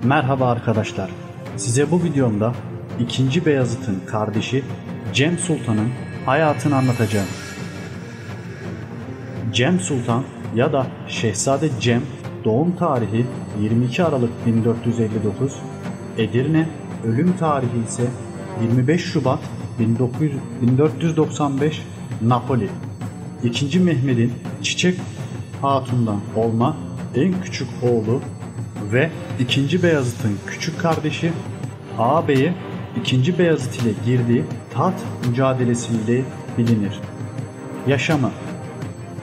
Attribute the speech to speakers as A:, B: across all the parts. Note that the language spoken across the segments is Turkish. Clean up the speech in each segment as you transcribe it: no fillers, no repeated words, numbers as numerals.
A: Merhaba arkadaşlar. Size bu videomda 2. Beyazıt'ın kardeşi Cem Sultan'ın hayatını anlatacağım. Cem Sultan ya da Şehzade Cem, doğum tarihi 22 Aralık 1459, Edirne, ölüm tarihi ise 25 Şubat 1495, Napoli. 2. Mehmet'in Çiçek Hatun'dan olma en küçük oğlu ve 2. Beyazıt'ın küçük kardeşi, ağabeyi 2. Beyazıt ile girdiği taht mücadelesiyle bilinir. Yaşamı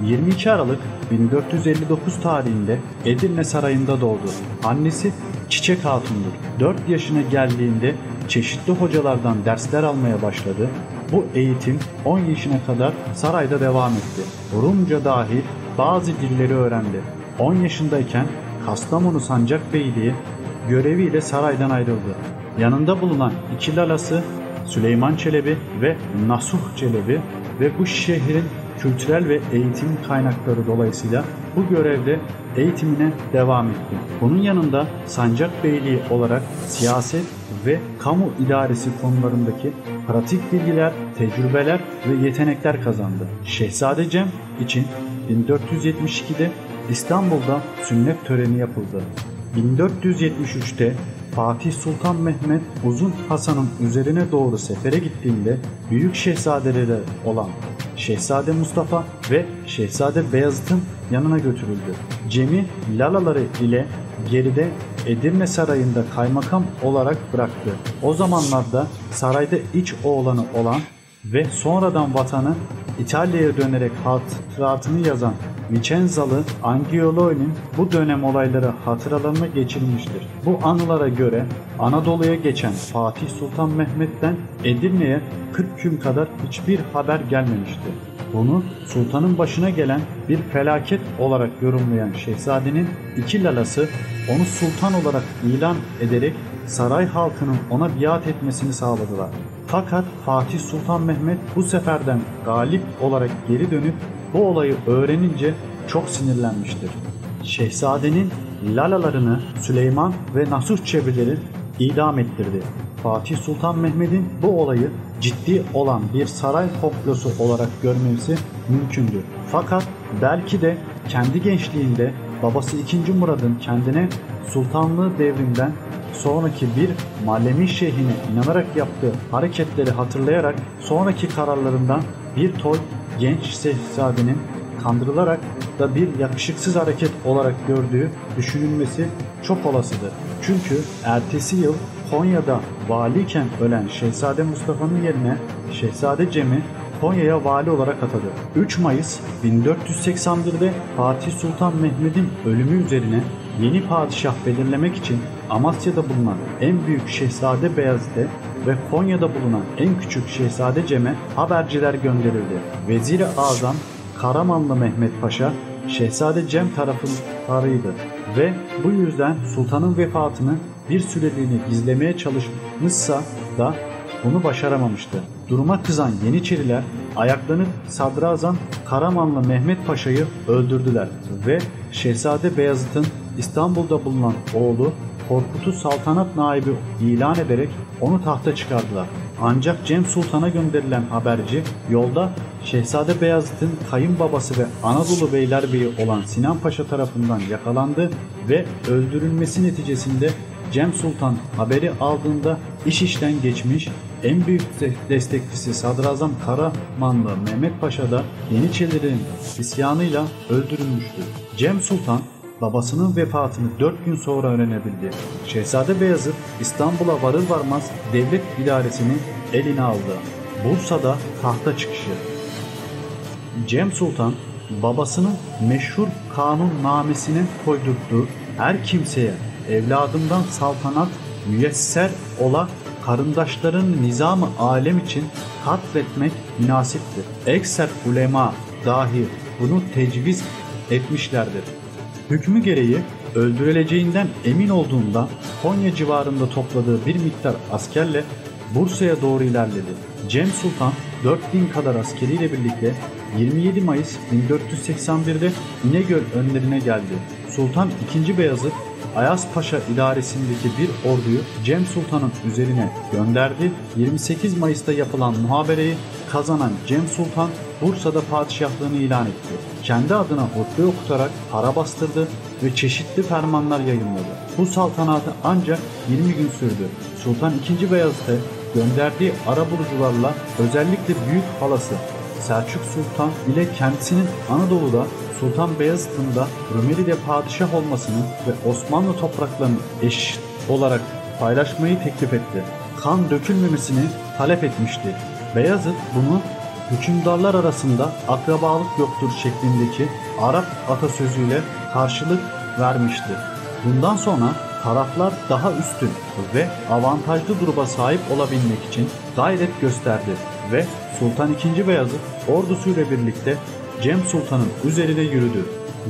A: 22 Aralık 1459 tarihinde Edirne Sarayı'nda doğdu. Annesi Çiçek Hatun'dur. 4 yaşına geldiğinde çeşitli hocalardan dersler almaya başladı. Bu eğitim 10 yaşına kadar sarayda devam etti. Rumca dahil bazı dilleri öğrendi. 10 yaşındayken Kastamonu Sancakbeyliği göreviyle saraydan ayrıldı. Yanında bulunan 2 lalası Süleyman Çelebi ve Nasuh Çelebi ve bu şehrin kültürel ve eğitim kaynakları dolayısıyla bu görevde eğitimine devam etti. Bunun yanında Sancakbeyliği olarak siyaset ve kamu idaresi konularındaki pratik bilgiler, tecrübeler ve yetenekler kazandı. Şehzade Cem için 1472'de İstanbul'da sünnet töreni yapıldı. 1473'te Fatih Sultan Mehmet Uzun Hasan'ın üzerine doğru sefere gittiğinde büyük şehzadeleri olan Şehzade Mustafa ve Şehzade Beyazıt'ın yanına götürüldü. Cem'i lalaları ile geride Edirne Sarayı'nda kaymakam olarak bıraktı. O zamanlarda sarayda iç oğlanı olan ve sonradan vatanı İtalya'ya dönerek hatıratını yazan Vicenzalı Angiolo'nun bu dönem olayları hatıralarına geçirilmiştir. Bu anılara göre Anadolu'ya geçen Fatih Sultan Mehmet'ten Edirne'ye 40 gün kadar hiçbir haber gelmemişti. Bunu sultanın başına gelen bir felaket olarak yorumlayan şehzadenin 2 lalası onu sultan olarak ilan ederek saray halkının ona biat etmesini sağladılar. Fakat Fatih Sultan Mehmet bu seferden galip olarak geri dönüp bu olayı öğrenince çok sinirlenmiştir. Şehzadenin lalalarını Süleyman ve Nasuh Çelebileri idam ettirdi. Fatih Sultan Mehmet'in bu olayı ciddi olan bir saray komplosu olarak görmesi mümkündür. Fakat belki de kendi gençliğinde babası 2. Murad'ın kendine sultanlığı devrinden sonraki bir Malemi şeyhine inanarak yaptığı hareketleri hatırlayarak sonraki kararlarından bir toy genç şehzadenin kandırılarak da bir yakışıksız hareket olarak gördüğü düşünülmesi çok olasıdır. Çünkü ertesi yıl Konya'da valiyken ölen Şehzade Mustafa'nın yerine Şehzade Cem'i Konya'ya vali olarak atadı. 3 Mayıs 1481'de Fatih Sultan Mehmet'in ölümü üzerine yeni padişah belirlemek için Amasya'da bulunan en büyük Şehzade Beyazıt'e ve Konya'da bulunan en küçük Şehzade Cem'e haberciler gönderildi. Vezir-i Azam Karamanlı Mehmet Paşa Şehzade Cem taraftarıydı ve bu yüzden sultanın vefatını bir süreliğine gizlemeye çalışmışsa da bunu başaramamıştı. Duruma kızan Yeniçeriler ayaklanıp Sadrazam Karamanlı Mehmet Paşa'yı öldürdüler ve Şehzade Beyazıt'ın İstanbul'da bulunan oğlu Korkut'u saltanat naibi ilan ederek onu tahta çıkardılar. Ancak Cem Sultan'a gönderilen haberci yolda Şehzade Beyazıt'ın kayınbabası ve Anadolu Beylerbeyi olan Sinan Paşa tarafından yakalandı ve öldürülmesi neticesinde Cem Sultan haberi aldığında iş işten geçmiş, en büyük destekçisi Sadrazam Karamanlı Mehmet Paşa da Yeniçerilerin isyanıyla öldürülmüştü. Cem Sultan babasının vefatını 4 gün sonra öğrenebildi. Şehzade Beyazıt İstanbul'a varır varmaz devlet idaresini eline aldı. Bursa'da tahta çıkışı. Cem Sultan babasının meşhur kanunnamesine koydurduğu her kimseye evladından saltanat müyesser ola karındaşların nizam-ı alem için katletmek münasiptir. Ekser ulema dahi bunu tecviz etmişlerdir. Hükmü gereği öldürüleceğinden emin olduğunda Konya civarında topladığı bir miktar askerle Bursa'ya doğru ilerledi. Cem Sultan 4000 kadar askeriyle birlikte 27 Mayıs 1481'de İnegöl önlerine geldi. Sultan II. Beyazıt Ayas Paşa idaresindeki bir orduyu Cem Sultan'ın üzerine gönderdi. 28 Mayıs'ta yapılan muhabereyi kazanan Cem Sultan Bursa'da padişahlığını ilan etti. Kendi adına hutbe okutarak para bastırdı ve çeşitli fermanlar yayınladı. Bu saltanatı ancak 20 gün sürdü. Sultan II. Beyazıt'a gönderdiği arabulucularla özellikle büyük halası Selçuk Sultan ile kendisinin Anadolu'da Sultan Beyazıt'ın da Rumeli'de padişah olmasını ve Osmanlı topraklarını eşit olarak paylaşmayı teklif etti. Kan dökülmemesini talep etmişti. Beyazıt bunu hükümdarlar arasında akrabalık yoktur şeklindeki Arap atasözüyle karşılık vermişti. Bundan sonra taraflar daha üstün ve avantajlı duruma sahip olabilmek için gayret gösterdi ve Sultan II. Beyazıt ordusuyla birlikte Cem Sultan'ın üzerine yürüdü.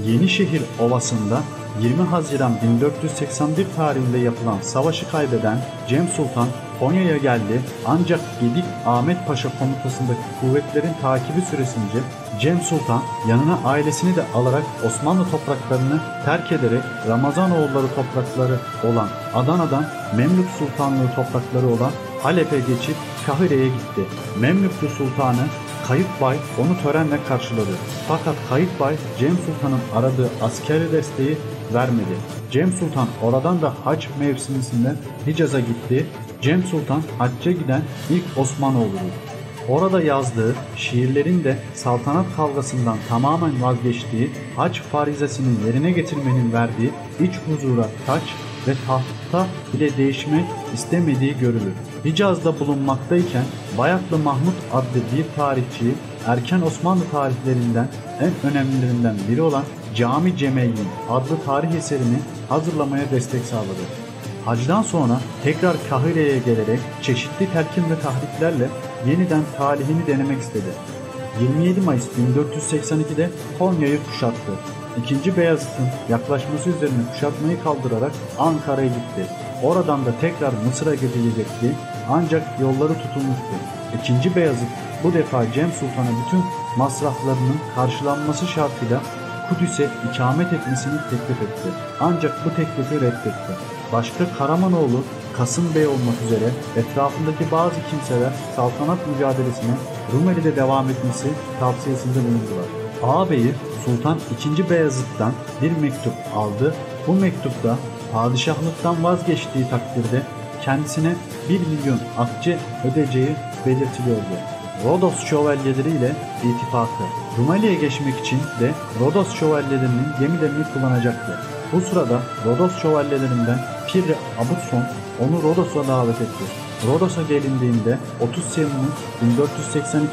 A: Yenişehir Ovası'nda 20 Haziran 1481 tarihinde yapılan savaşı kaybeden Cem Sultan Konya'ya geldi, ancak Gedik Ahmet Paşa komutasındaki kuvvetlerin takibi süresince Cem Sultan yanına ailesini de alarak Osmanlı topraklarını terk ederek Ramazanoğulları toprakları olan Adana'dan Memlük Sultanlığı toprakları olan Halep'e geçip Kahire'ye gitti. Memlüklü Sultanı Kayıkbay onu törenle karşıladı. Fakat Kayıkbay Cem Sultan'ın aradığı askeri desteği vermedi. Cem Sultan oradan da hac mevsiminde Hicaz'a gitti. Cem Sultan hacca giden ilk Osmanoğlu'dur. Orada yazdığı şiirlerin de saltanat kavgasından tamamen vazgeçtiği, hac farizesini yerine getirmenin verdiği iç huzura taç ve tahta bile değişmek istemediği görülür. Hicaz'da bulunmaktayken Bayatlı Mahmut adlı bir tarihçiyi erken Osmanlı tarihlerinden en önemlilerinden biri olan Cami Cemeyyin adlı tarih eserini hazırlamaya destek sağladı. Hacdan sonra tekrar Kahire'ye gelerek çeşitli telkin ve tahriklerle yeniden talihini denemek istedi. 27 Mayıs 1482'de Konya'yı kuşattı. II. Beyazıt'ın yaklaşması üzerine kuşatmayı kaldırarak Ankara'ya gitti. Oradan da tekrar Mısır'a gidilecekti, ancak yolları tutulmuştu. II. Beyazıt bu defa Cem Sultan'a bütün masraflarının karşılanması şartıyla Kudüs'e ikamet etmesini teklif etti. Ancak bu teklifi reddetti. Başta Karamanoğlu, Kasım Bey olmak üzere etrafındaki bazı kimseler saltanat mücadelesine Rumeli'de devam etmesi tavsiyesinde bulundular. Ağabeyi Sultan II. Beyazıt'tan bir mektup aldı. Bu mektupta padişahlıktan vazgeçtiği takdirde kendisine 1 milyon akçe ödeyeceği belirtiliyordu. Rodos şövalyeleri ile ittifakı. Rumeli'ye geçmek için de Rodos şövalyelerinin gemilerini kullanacaktı. Bu sırada Rodos şövalyelerinden Pirre Abutson onu Rodos'a davet etti. Rodos'a gelindiğinde 30 Temmuz 1482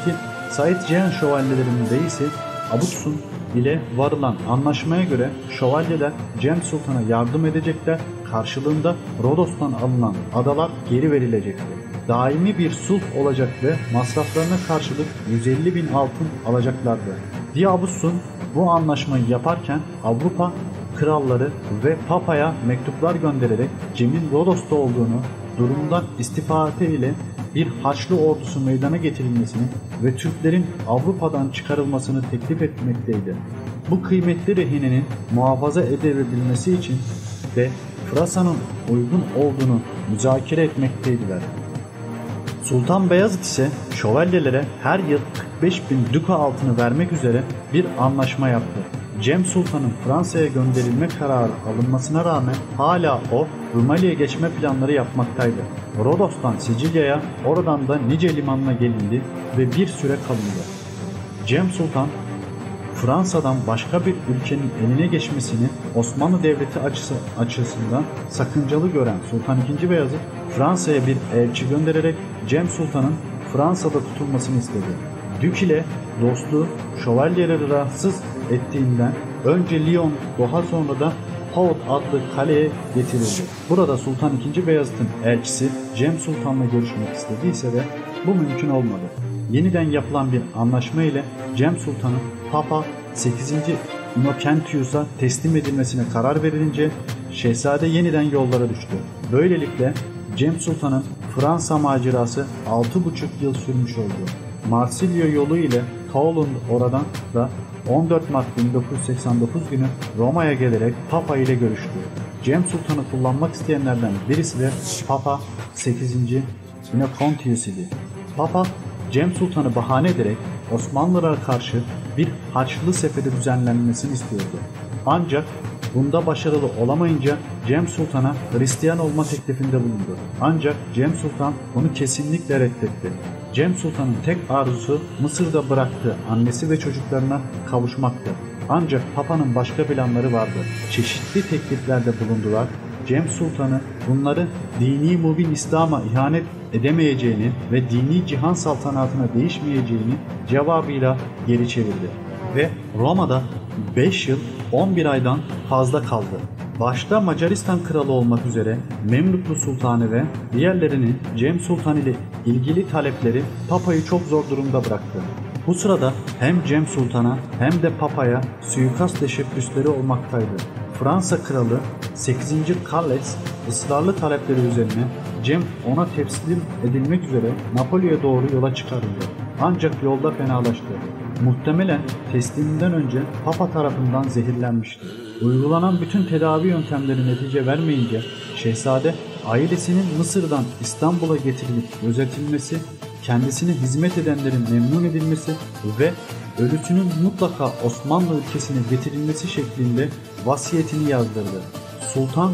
A: Said Cihan şövalyelerinin reisi Abutson ile varılan anlaşmaya göre şövalyeler Cem Sultan'a yardım edecekler, karşılığında Rodos'tan alınan adalar geri verilecekti. Daimi bir sulh olacak ve masraflarına karşılık 150 bin altın alacaklardı. Diyabussun bu anlaşmayı yaparken Avrupa kralları ve Papa'ya mektuplar göndererek Cem'in Rodos'ta olduğunu, durumundan istifade ile bir Haçlı ordusu meydana getirilmesini ve Türklerin Avrupa'dan çıkarılmasını teklif etmekteydi. Bu kıymetli rehinenin muhafaza edilebilmesi için de Fransa'nın uygun olduğunu müzakere etmekteydiler. Sultan Beyazıt ise şövalyelere her yıl 45 bin duka altını vermek üzere bir anlaşma yaptı. Cem Sultan'ın Fransa'ya gönderilme kararı alınmasına rağmen hala o Rumeli'ye geçme planları yapmaktaydı. Rodos'tan Sicilya'ya, oradan da Nice limanına gelindi ve bir süre kalındı. Cem Sultan Fransa'dan başka bir ülkenin eline geçmesini Osmanlı Devleti açısından sakıncalı gören Sultan II. Beyazıt Fransa'ya bir elçi göndererek Cem Sultan'ın Fransa'da tutulmasını istedi. Dük ile dostluğu şövalyeleri rahatsız ettiğinden önce Lyon, daha sonra da Paut adlı kaleye getirildi. Burada Sultan II. Beyazıt'ın elçisi Cem Sultan'la görüşmek istediyse de bu mümkün olmadı. Yeniden yapılan bir anlaşma ile Cem Sultan'ın Papa 8. Innocentius'a teslim edilmesine karar verilince şehzade yeniden yollara düştü. Böylelikle Cem Sultan'ın Fransa macerası 6,5 yıl sürmüş oldu. Marsilya yolu ile Paul'un oradan da 14 Mart 1989 günü Roma'ya gelerek Papa ile görüştü. Cem Sultan'ı kullanmak isteyenlerden birisi de Papa 8. Inocontius idi. Papa, Cem Sultan'ı bahane ederek Osmanlılara karşı bir Haçlı seferi düzenlenmesini istiyordu. Ancak bunda başarılı olamayınca Cem Sultan'a Hristiyan olma teklifinde bulundu. Ancak Cem Sultan bunu kesinlikle reddetti. Cem Sultan'ın tek arzusu Mısır'da bıraktığı annesi ve çocuklarına kavuşmaktı. Ancak Papa'nın başka planları vardı. Çeşitli tekliflerde bulundular. Cem Sultan'ı bunları dini mubin İslam'a ihanet edemeyeceğini ve dini cihan saltanatına değişmeyeceğini cevabıyla geri çevirdi. Ve Roma'da 5 yıl 11 aydan fazla kaldı. Başta Macaristan kralı olmak üzere Memluklu Sultanı ve diğerlerinin Cem Sultan ile ilgili talepleri Papa'yı çok zor durumda bıraktı. Bu sırada hem Cem Sultan'a hem de Papa'ya suikast teşebbüsleri olmaktaydı. Fransa kralı 8. Carles ısrarlı talepleri üzerine Cem ona teslim edilmek üzere Napoli'ye doğru yola çıkarıldı. Ancak yolda fenalaştı. Muhtemelen tesliminden önce Papa tarafından zehirlenmişti. Uygulanan bütün tedavi yöntemleri netice vermeyince Şehzade ailesinin Mısır'dan İstanbul'a getirilip gözetilmesi, kendisine hizmet edenlerin memnun edilmesi ve ölüsünün mutlaka Osmanlı ülkesine getirilmesi şeklinde vasiyetini yazdırdı. Sultan,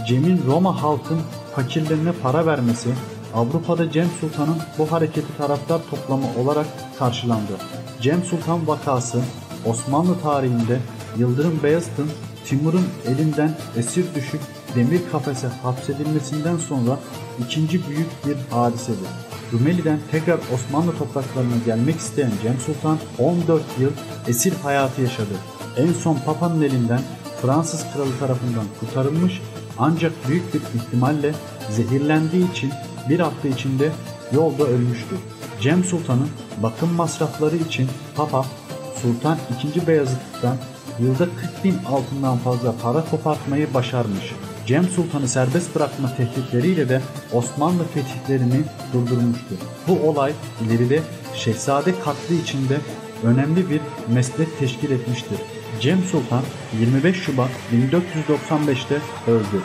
A: Cem'in Roma halkın fakirlerine para vermesi, Avrupa'da Cem Sultan'ın bu hareketi taraftar toplamı olarak karşılandı. Cem Sultan vakası Osmanlı tarihinde Yıldırım Beyazıt'ın Timur'un elinden esir düşüp demir kafese hapsedilmesinden sonra ikinci büyük bir hadisedir. Rumeli'den tekrar Osmanlı topraklarına gelmek isteyen Cem Sultan 14 yıl esir hayatı yaşadı. En son Papa'nın elinden Fransız kralı tarafından kurtarılmış ancak büyük bir ihtimalle zehirlendiği için bir hafta içinde yolda ölmüştü. Cem Sultan'ın bakım masrafları için Papa Sultan II. Beyazıt'tan yılda 40.000 altından fazla para kopartmayı başarmış. Cem Sultan'ı serbest bırakma tehditleriyle de Osmanlı fetihlerini durdurmuştu. Bu olay ileride Şehzade katli içinde önemli bir meslek teşkil etmiştir. Cem Sultan 25 Şubat 1495'te öldü.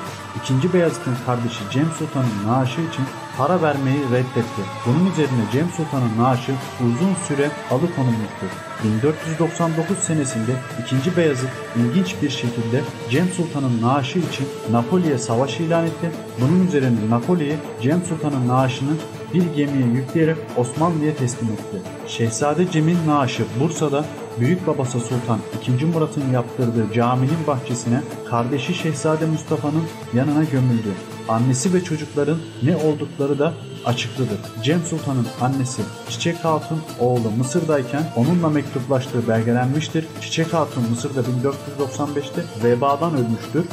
A: II. Beyazıt'ın kardeşi Cem Sultan'ın naaşı için para vermeyi reddetti. Bunun üzerine Cem Sultan'ın naaşı uzun süre alıkonulmuştur. 1499 senesinde II. Beyazıt ilginç bir şekilde Cem Sultan'ın naaşı için Napoli'ye savaş ilan etti. Bunun üzerine Napoli'ye Cem Sultan'ın naaşını bir gemiye yükleyerek Osmanlı'ya teslim etti. Şehzade Cem'in naaşı Bursa'da büyük babası Sultan II. Murat'ın yaptırdığı caminin bahçesine kardeşi Şehzade Mustafa'nın yanına gömüldü. Annesi ve çocukların ne oldukları da açıklıdır. Cem Sultan'ın annesi Çiçek Hatun oğlu Mısır'dayken onunla mektuplaştığı belgelenmiştir. Çiçek Hatun Mısır'da 1495'te vebadan ölmüştür.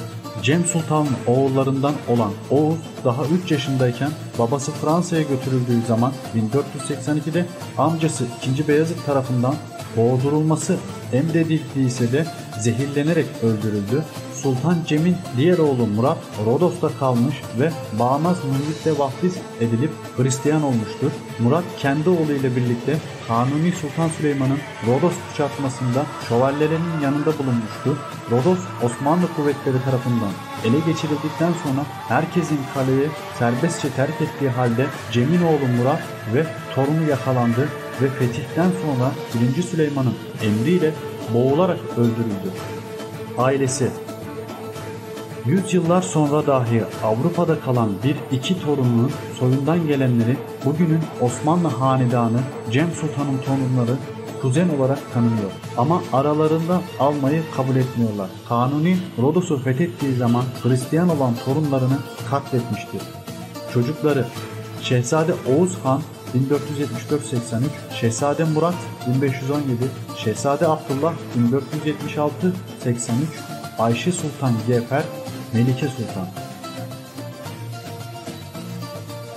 A: Cem Sultan'ın oğullarından olan Oğuz daha 3 yaşındayken babası Fransa'ya götürüldüğü zaman 1482'de amcası II. Beyazıt tarafından boğdurulması emredildiyse de zehirlenerek öldürüldü. Sultan Cem'in diğer oğlu Murat Rodos'ta kalmış ve bağnaz müritle vaftiz edilip Hristiyan olmuştur. Murat kendi oğluyla birlikte Kanuni Sultan Süleyman'ın Rodos kuşatmasında şövalyelerinin yanında bulunmuştur. Rodos Osmanlı kuvvetleri tarafından ele geçirildikten sonra herkesin kaleyi serbestçe terk ettiği halde Cem'in oğlu Murat ve torunu yakalandı ve fetihten sonra 1. Süleyman'ın emriyle boğularak öldürüldü. Ailesi 100 yıllar sonra dahi Avrupa'da kalan iki torununun soyundan gelenleri bugünün Osmanlı hanedanı Cem Sultan'ın torunları kuzen olarak tanınıyor. Ama aralarında almayı kabul etmiyorlar. Kanuni Rodos'u fethettiği zaman Hristiyan olan torunlarını katletmiştir. Çocukları Şehzade Oğuz Han 1474-83, Şehzade Murat 1517, Şehzade Abdullah 1476-83, Ayşe Sultan Yefer, Melike Sultan.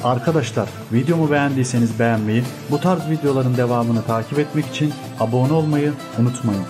A: Arkadaşlar, videomu beğendiyseniz beğenmeyi, bu tarz videoların devamını takip etmek için abone olmayı unutmayın.